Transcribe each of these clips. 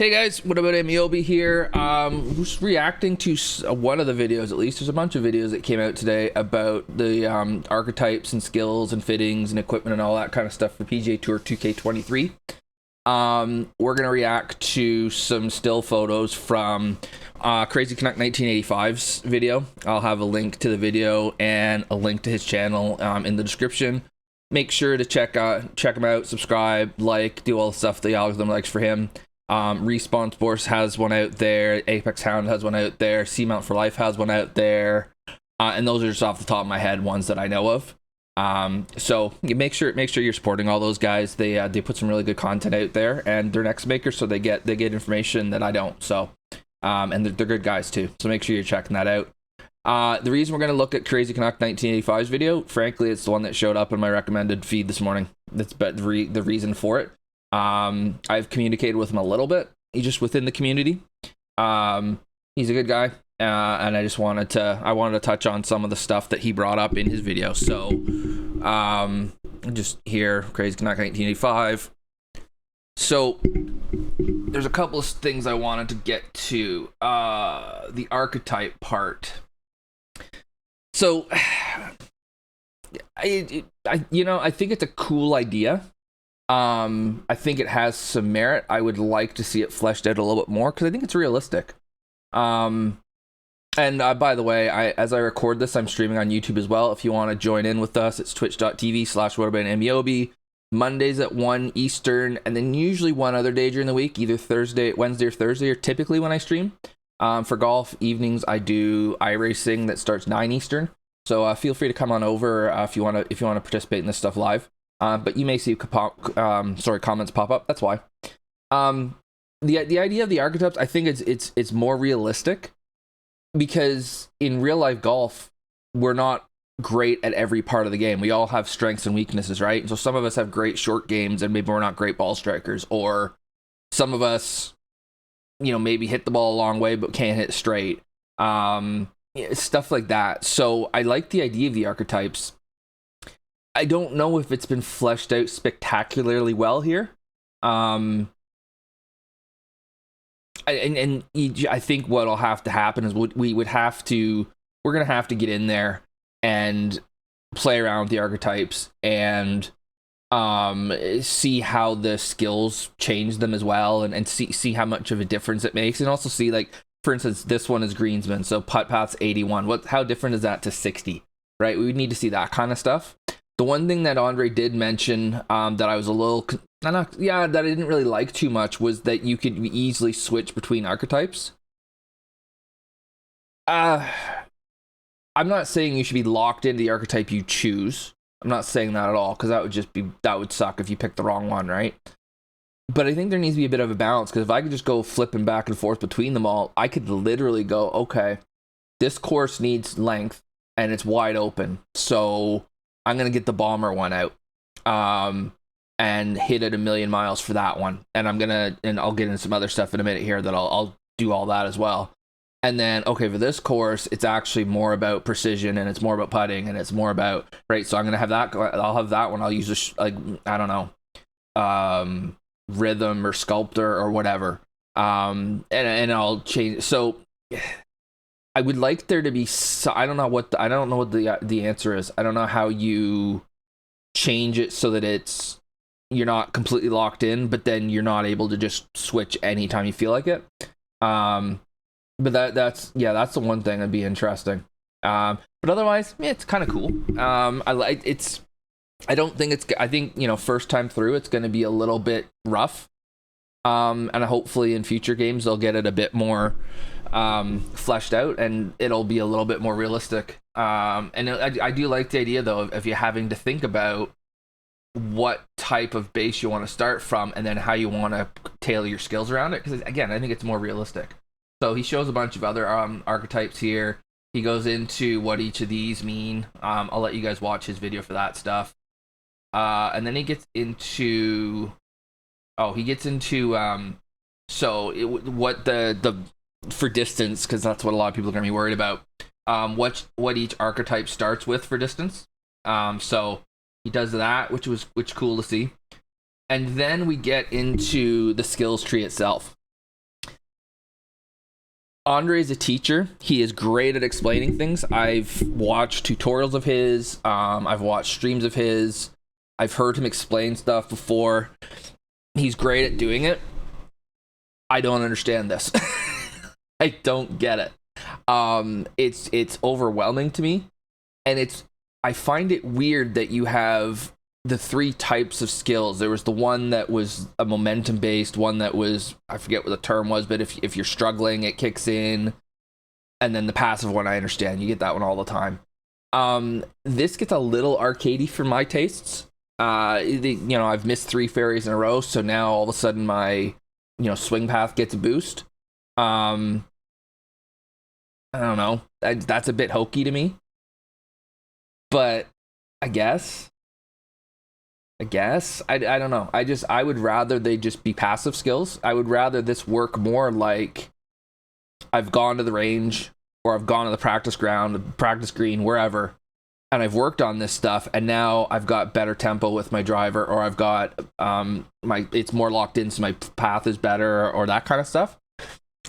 Hey guys, what about Ameobi here? Just reacting to one of the videos, at least. There's a bunch of videos that came out today about the archetypes and skills and fittings and equipment and all that kind of stuff for PGA Tour 2K23. We're going to react to some still photos from Crazy Canuck 1985's video. I'll have a link to the video and a link to his channel in the description. Make sure to check him out, subscribe, like, do all the stuff the algorithm likes for him. Respawn Sports has one out there, Apex Hound has one out there, Seamount for Life has one out there, and those are just off the top of my head ones that I know of. So make sure you're supporting all those guys. They put some really good content out there, and they're next makers, so they get information that I don't. So and they're good guys too. So make sure you're checking that out. The reason we're gonna look at Crazy Canuck 1985's video, frankly, it's the one that showed up in my recommended feed this morning. That's the reason for it. I've communicated with him a little bit. He's just within the community. He's a good guy, and I wanted to touch on some of the stuff that he brought up in his video. So, just here, Crazy Canuck 1985. So, there's a couple of things I wanted to get to. The archetype part. So, I think it's a cool idea. I think it has some merit. I would like to see it fleshed out a little bit more because I think it's realistic. And by the way, as I record this, I'm streaming on YouTube as well. If you want to join in with us, it's twitch.tv/WhatAboutAmeobi. Mondays at 1 Eastern, and then usually one other day during the week, either Wednesday or Thursday, or typically when I stream. For golf evenings, I do iRacing that starts 9 Eastern. So feel free to come on over if you want to participate in this stuff live. But you may see comments pop up. That's why. The idea of the archetypes, I think it's more realistic, because in real life golf, we're not great at every part of the game. We all have strengths and weaknesses, right? And so some of us have great short games, and maybe we're not great ball strikers, or some of us, maybe hit the ball a long way but can't hit straight. Stuff like that. So I like the idea of the archetypes. I don't know if it's been fleshed out spectacularly well here. I think what'll have to happen is we're going to have to get in there and play around with the archetypes and see how the skills change them as well, and see how much of a difference it makes, and also see, like, for instance, this one is greensman, so putt path's 81. How different is that to 60, right? We would need to see that kind of stuff. The one thing that Andre did mention that I was that I didn't really like too much was that you could easily switch between archetypes. I'm not saying you should be locked into the archetype you choose. I'm not saying that at all, because that would suck if you picked the wrong one, right? But I think there needs to be a bit of a balance, because if I could just go flipping back and forth between them all, I could literally go, okay, this course needs length and it's wide open, so I'm going to get the bomber one out and hit it 1,000,000 miles for that one. And I'll get into some other stuff in a minute here that I'll do all that as well. And then, okay, for this course, it's actually more about precision, and it's more about putting, and it's more about, right? So I'm going to have that. I'll have that one. I'll use I don't know, rhythm or sculptor or whatever. And I'll change. So I would like there to be. I don't know what the answer is. I don't know how you change it so that you're not completely locked in, but then you're not able to just switch anytime you feel like it. But that's the one thing that'd be interesting. But otherwise, it's kind of cool. I think first time through, it's going to be a little bit rough. And hopefully in future games they'll get it a bit more fleshed out, and it'll be a little bit more realistic. And I do like the idea, though, of you having to think about what type of base you want to start from, and then how you want to tailor your skills around it. Because again, I think it's more realistic. So he shows a bunch of other archetypes here. He goes into what each of these mean. I'll let you guys watch his video for that stuff. And then he gets into what the for distance, because that's what a lot of people are going to be worried about. What each archetype starts with for distance. So he does that, which cool to see. And then we get into the skills tree itself. Andre's a teacher. He is great at explaining things. I've watched tutorials of his. I've watched streams of his. I've heard him explain stuff before. He's great at doing it. I don't understand this. I don't get it. It's overwhelming to me, and I find it weird that you have the three types of skills. There was the one that was a momentum based, one that was, I forget what the term was, but if you're struggling, it kicks in, and then the passive one, I understand. You get that one all the time. This gets a little arcadey for my tastes. I've missed 3 fairways in a row, so now all of a sudden my swing path gets a boost. I don't know. That's a bit hokey to me, but I guess I don't know. I would rather they just be passive skills. I would rather this work more like I've gone to the range, or I've gone to the practice ground, practice green, wherever, and I've worked on this stuff, and now I've got better tempo with my driver, or I've got it's more locked in, so my path is better, or that kind of stuff.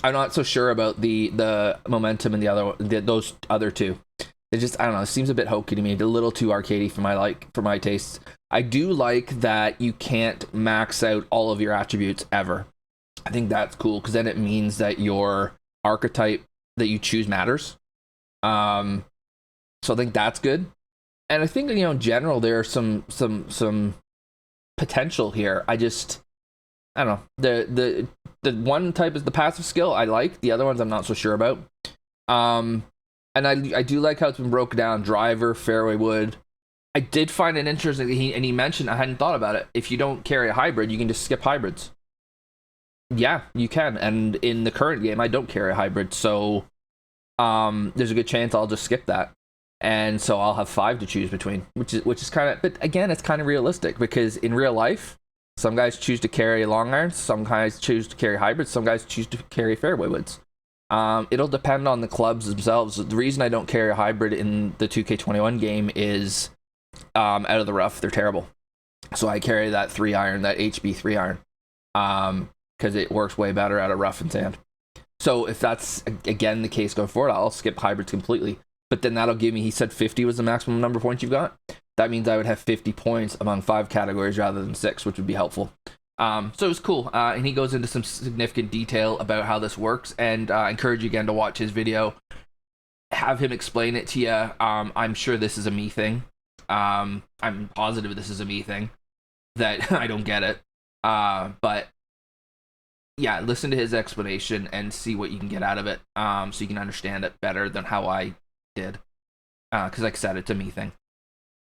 I'm not so sure about the momentum and those other two. It just, I don't know, it seems a bit hokey to me, a little too arcadey for my tastes. I do like that you can't max out all of your attributes ever. I think that's cool, because then it means that your archetype that you choose matters. So I think that's good. And I think, in general, there are some potential here. I don't know. The one type is the passive skill I like. The other ones I'm not so sure about. And I do like how it's been broken down. Driver, fairway wood. I did find it interesting. He mentioned, I hadn't thought about it, if you don't carry a hybrid, you can just skip hybrids. Yeah, you can. And in the current game, I don't carry a hybrid, so there's a good chance I'll just skip that. And so I'll have 5 to choose between, which is kind of, but again, it's kind of realistic, because in real life, some guys choose to carry long irons, some guys choose to carry hybrids, some guys choose to carry fairway woods. It'll depend on the clubs themselves. The reason I don't carry a hybrid in the 2K21 game is out of the rough, they're terrible. So I carry that 3-iron, that HB 3-iron, because it works way better out of rough and sand. So if that's, again, the case going forward, I'll skip hybrids completely. But then that'll give me, he said 50 was the maximum number of points you've got. That means I would have 50 points among 5 categories rather than 6, which would be helpful. So it was cool. And he goes into some significant detail about how this works. And I encourage you again to watch his video. Have him explain it to you. I'm sure this is a me thing. I'm positive this is a me thing, that I don't get it. But yeah, listen to his explanation and see what you can get out of it. So you can understand it better than how I did. Because like I said, it's a me thing.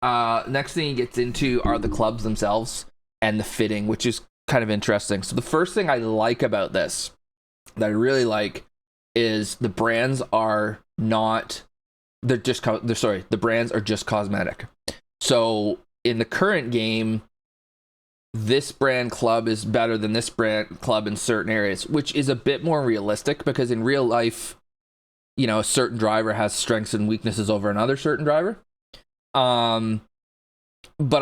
Next thing he gets into are the clubs themselves and the fitting, which is kind of interesting. So the first thing I like about this, that I really like, is the brands are not, the brands are just cosmetic. So in the current game, this brand club is better than this brand club in certain areas, which is a bit more realistic, because in real life, a certain driver has strengths and weaknesses over another certain driver. But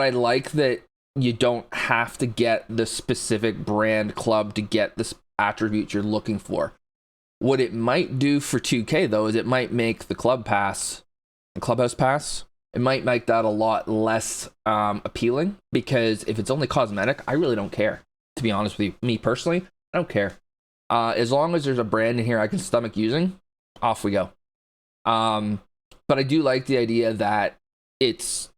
I like that you don't have to get the specific brand club to get the attributes you're looking for. What it might do for 2K, though, is it might make the clubhouse pass, it might make that a lot less appealing, because if it's only cosmetic, I really don't care, to be honest with you. Me personally, I don't care. As long as there's a brand in here I can stomach using, off we go. But I do like the idea that it's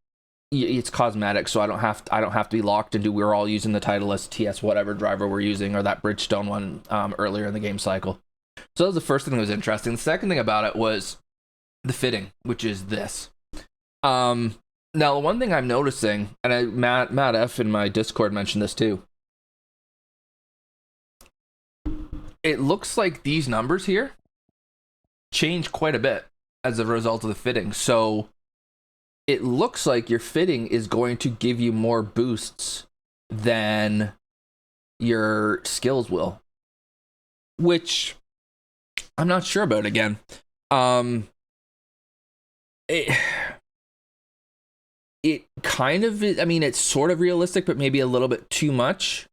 cosmetic, so I don't have to be locked into, we're all using the Titleist TS whatever driver we're using, or that Bridgestone one earlier in the game cycle. So that was the first thing that was interesting. The second thing about it was the fitting, which is this. Now, the one thing I'm noticing, and Matt F in my Discord mentioned this too, it looks like these numbers here change quite a bit as a result of the fitting. So it looks like your fitting is going to give you more boosts than your skills will, which I'm not sure about again. It kind of is, I mean, it's sort of realistic, but maybe a little bit too much.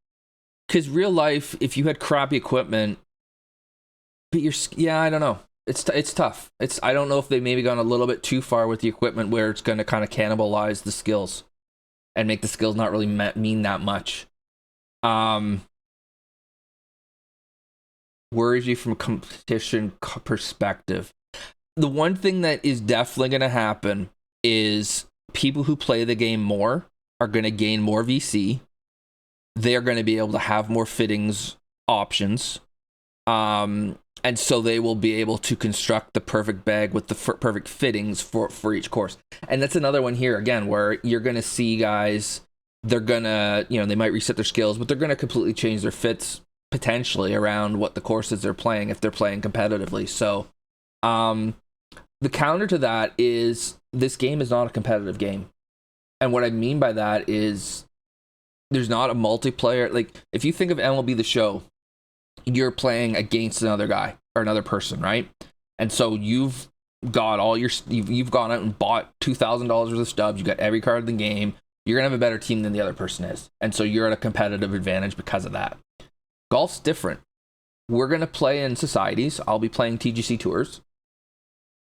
Because real life, if you had crappy equipment, But yeah, I don't know. It's tough. I don't know if they maybe gone a little bit too far with the equipment where it's going to kind of cannibalize the skills and make the skills not really mean that much. Worries you from a competition perspective. The one thing that is definitely going to happen is people who play the game more are going to gain more VC. They're going to be able to have more fittings options. And so they will be able to construct the perfect bag with the perfect fittings for each course. And that's another one here, again, where you're going to see guys, they're going to, they might reset their skills, but they're going to completely change their fits potentially around what the courses they're playing if they're playing competitively. So the counter to that is this game is not a competitive game. And what I mean by that is there's not a multiplayer. Like, if you think of MLB The Show, you're playing against another guy or another person, right? And so you've got you've gone out and bought $2,000 worth of stubs. You got every card in the game. You're gonna have a better team than the other person is, and so you're at a competitive advantage because of that. Golf's different. We're gonna play in societies. I'll be playing TGCTours,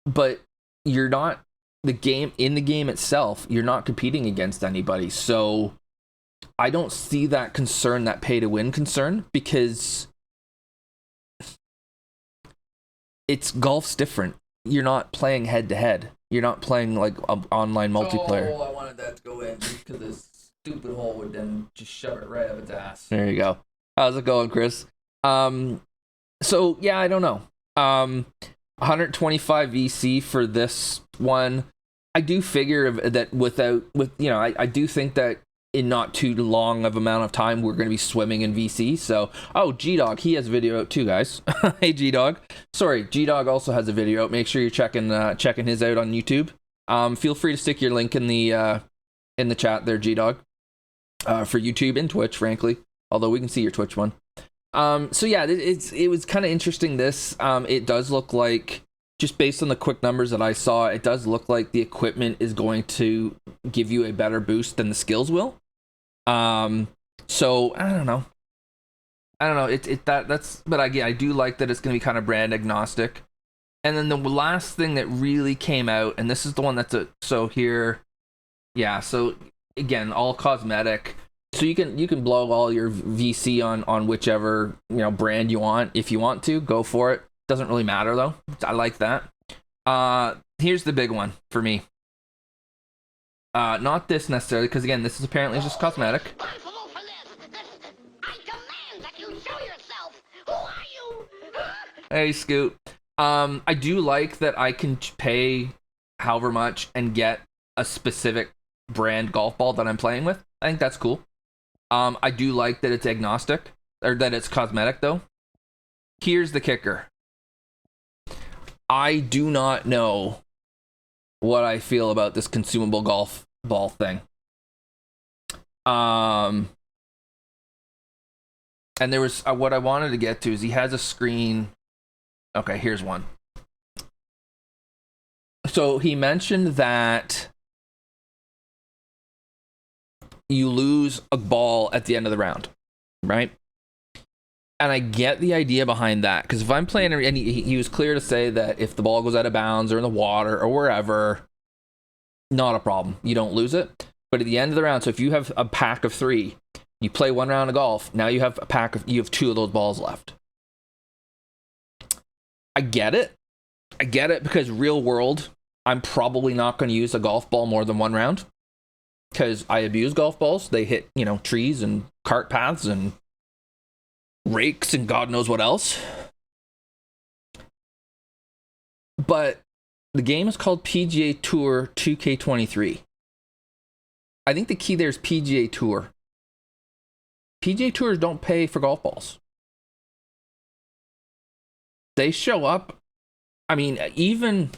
but you're not the game itself. You're not competing against anybody, so I don't see that concern, that pay to win concern, because golf's different. You're not playing head to head. You're not playing like online multiplayer. Oh, I wanted that to go in because this stupid hole would then just shove it right up its ass. There you go. How's it going, Chris? So yeah, I don't know. 125 VC for this one. I do figure that I do think that in not too long of amount of time, we're going to be swimming in VC. So, G-Dog, he has a video out too, guys. Hey, G-Dog. Sorry, G-Dog also has a video out. Make sure you're checking his out on YouTube. Feel free to stick your link in the chat there, G-Dog, for YouTube and Twitch, frankly. Although we can see your Twitch one. So yeah, it was kind of interesting. It does look like, just based on the quick numbers that I saw, it does look like the equipment is going to give you a better boost than the skills will. So I don't know. But again, I do like that it's going to be kind of brand agnostic. And then the last thing that really came out, and this is the one so again, all cosmetic. So you can blow all your VC on whichever brand you want. If you want to, go for it. Doesn't really matter though. I like that. Here's the big one for me. Not this necessarily, because again, this is apparently just cosmetic. Hey, Scoot. I do like that I can pay however much and get a specific brand golf ball that I'm playing with. I think that's cool. I do like that it's agnostic, or that it's cosmetic though. Here's the kicker. I do not know what I feel about this consumable golf ball thing. And there was what I wanted to get to is he has a screen. Okay, here's one. So he mentioned that you lose a ball at the end of the round, right? And I get the idea behind that, because if I'm playing, and he was clear to say that if the ball goes out of bounds or in the water or wherever, not a problem. You don't lose it. But at the end of the round, so if you have a pack of 3, you play one round of golf, now you have you have 2 of those balls left. I get it because real world, I'm probably not going to use a golf ball more than one round, because I abuse golf balls. They hit, trees and cart paths and rakes and God knows what else. But the game is called PGA Tour 2K23. I think the key there is PGA Tour. PGA Tours don't pay for golf balls. They show up. I mean, even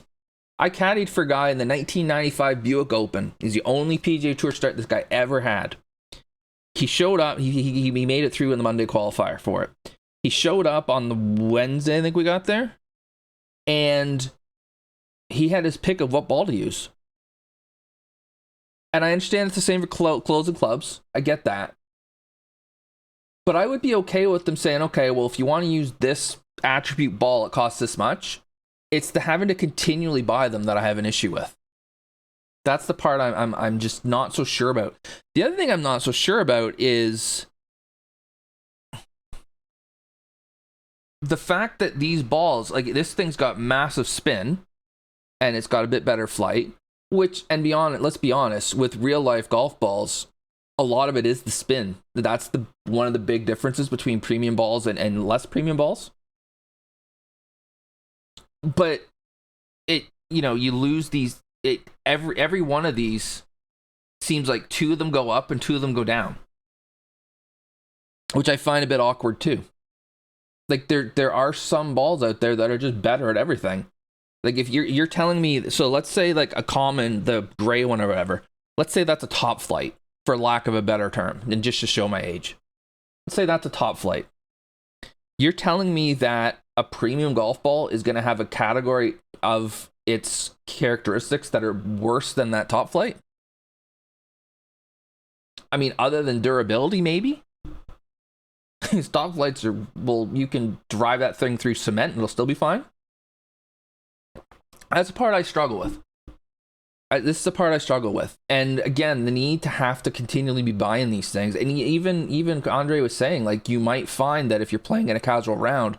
I caddied for a guy in the 1995 Buick Open. He's the only PGA Tour start this guy ever had. He showed up. He made it through in the Monday qualifier for it. He showed up on the Wednesday, I think we got there, and he had his pick of what ball to use. And I understand it's the same for clothes and clubs. I get that. But I would be okay with them saying, okay, well, if you want to use this attribute ball, it costs this much. It's the having to continually buy them that I have an issue with. That's the part I'm just not so sure about. The other thing I'm not so sure about is the fact that these balls, like this thing's got massive spin and it's got a bit better flight, which, and beyond it, let's be honest, with real life golf balls, a lot of it is the spin. That's one of the big differences between premium balls and less premium balls. But you lose these. Every one of these seems like 2 of them go up and 2 of them go down, which I find a bit awkward too. Like there are some balls out there that are just better at everything. Like if you're telling me, so let's say like a common, the gray one or whatever, let's say that's a top flight, for lack of a better term, and just to show my age. Let's say that's a top flight. You're telling me that a premium golf ball is going to have a category of its characteristics that are worse than that top flight? I mean, other than durability, maybe? These top flights are, well, you can drive that thing through cement and it'll still be fine. That's the part I struggle with. This is the part I struggle with. And again, the need to have to continually be buying these things. And even Andre was saying, like, you might find that if you're playing in a casual round,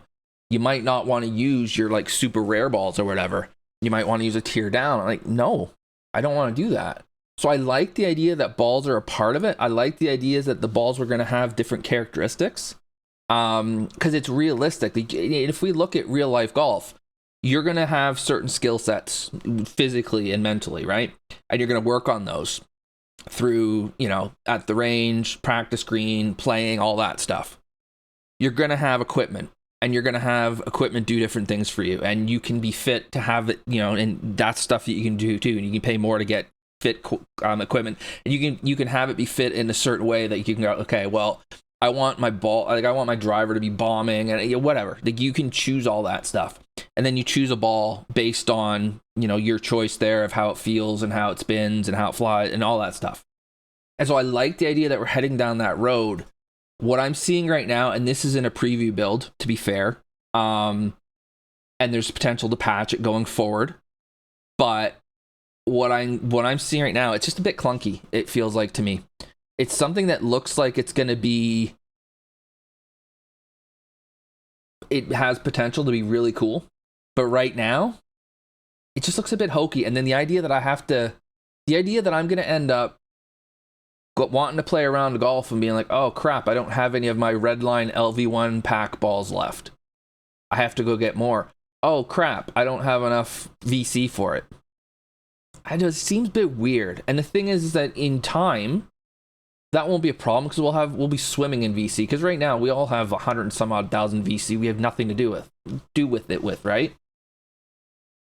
you might not want to use your like super rare balls or whatever. You might want to use a tier down. I'm like, no, I don't want to do that. So I like the idea that balls are a part of it. I like the idea that the balls were going to have different characteristics, because it's realistic. If we look at real life golf, you're going to have certain skill sets physically and mentally, right? And you're going to work on those through, at the range, practice green, playing, all that stuff. You're going to have equipment. And you're going to have equipment do different things for you. And you can be fit to have it, and that's stuff that you can do too. And you can pay more to get fit equipment. And you can have it be fit in a certain way that you can go, okay, well, I want my ball, like I want my driver to be bombing and whatever. Like you can choose all that stuff. And then you choose a ball based on, your choice there of how it feels and how it spins and how it flies and all that stuff. And so I like the idea that we're heading down that road. What I'm seeing right now, and this is in a preview build, to be fair, and there's potential to patch it going forward, but what I'm seeing right now, it's just a bit clunky, it feels like to me. It's something that looks like it's going to be, it has potential to be really cool, but right now, it just looks a bit hokey. And then the idea that I'm going to end up wanting to play around golf and being like, oh crap, I don't have any of my Redline LV1 pack balls left. I have to go get more. Oh crap, I don't have enough VC for it. It seems a bit weird. And the thing is that in time, that won't be a problem because we'll be swimming in VC. Because right now we all have 100 and some odd thousand VC. We have nothing to do with it, right?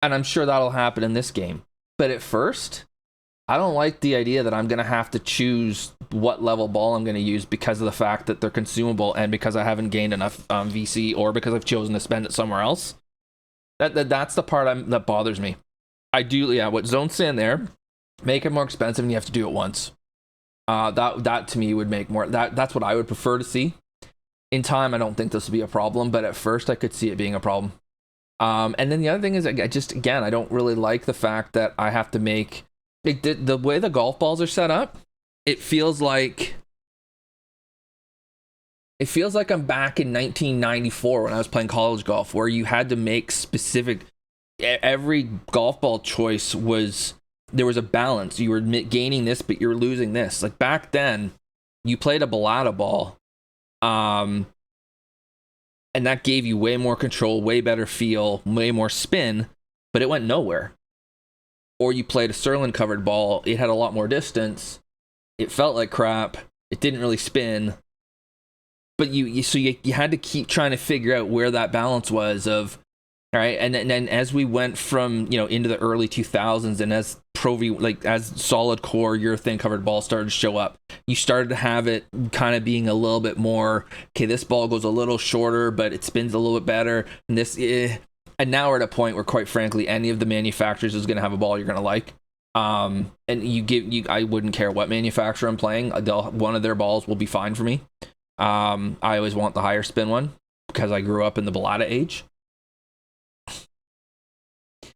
And I'm sure that'll happen in this game. But at first, I don't like the idea that I'm going to have to choose what level ball I'm going to use because of the fact that they're consumable and because I haven't gained enough VC or because I've chosen to spend it somewhere else. That's the part that bothers me. What Zone's saying there, make it more expensive and you have to do it once. That to me would make more, that's what I would prefer to see. In time, I don't think this will be a problem, but at first I could see it being a problem. And then the other thing is, I don't really like the fact that I have to make, the way the golf balls are set up, it feels like I'm back in 1994 when I was playing college golf, where you had to make specific, every golf ball choice there was a balance. You were gaining this, but you were losing this. Like back then, you played a balata ball, and that gave you way more control, way better feel, way more spin, but it went nowhere. Or you played a Serlin covered ball, it had a lot more distance, it felt like crap, it didn't really spin, but you had to keep trying to figure out where that balance was of, all right, and then as we went from into the early 2000s, and as as solid core urethane covered balls started to show up, you started to have it kind of being a little bit more, okay, this ball goes a little shorter but it spins a little bit better, and and now we're at a point where, quite frankly, any of the manufacturers is going to have a ball you're going to like. And I wouldn't care what manufacturer I'm playing. One of their balls will be fine for me. I always want the higher spin one because I grew up in the balata age.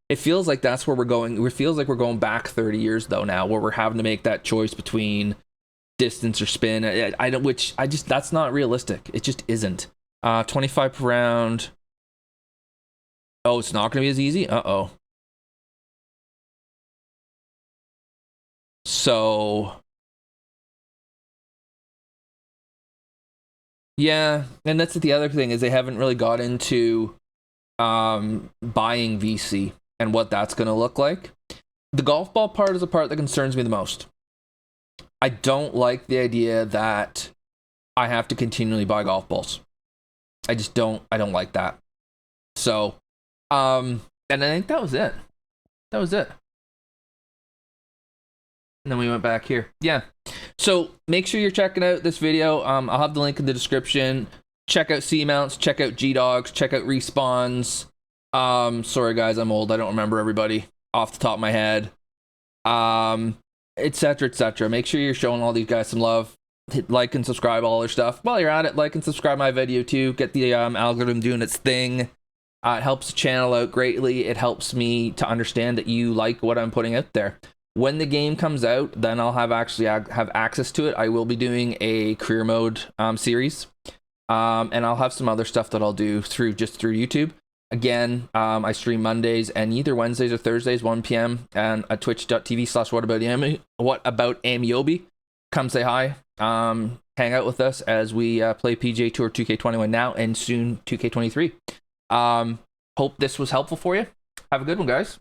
It feels like that's where we're going. It feels like we're going back 30 years though now, where we're having to make that choice between distance or spin. I don't, which I just, that's not realistic. It just isn't. 25 per round. Oh, it's not going to be as easy. Uh-oh. So yeah, and that's the other thing is they haven't really got into buying VC and what that's going to look like. The golf ball part is the part that concerns me the most. I don't like the idea that I have to continually buy golf balls. I don't like that. So, and I think that was it. That was it. And then we went back here. Yeah. So make sure you're checking out this video. I'll have the link in the description. Check out C-mounts, check out G-Dogs, check out respawns. Sorry guys, I'm old. I don't remember everybody off the top of my head. Etc. etc. Make sure you're showing all these guys some love. Hit like and subscribe, all their stuff. While you're at it, like and subscribe my video too. Get the algorithm doing its thing. It helps the channel out greatly. It helps me to understand that you like what I'm putting out there. When the game comes out, then I'll have access to it. I will be doing a career mode series, and I'll have some other stuff that I'll do through YouTube. Again, I stream Mondays and either Wednesdays or Thursdays, 1 p.m. and at twitch.tv/WhatAboutAmeobi. Come say hi. Hang out with us as we play PGA Tour 2K21 now and soon 2K23. Hope this was helpful for you. Have a good one, guys.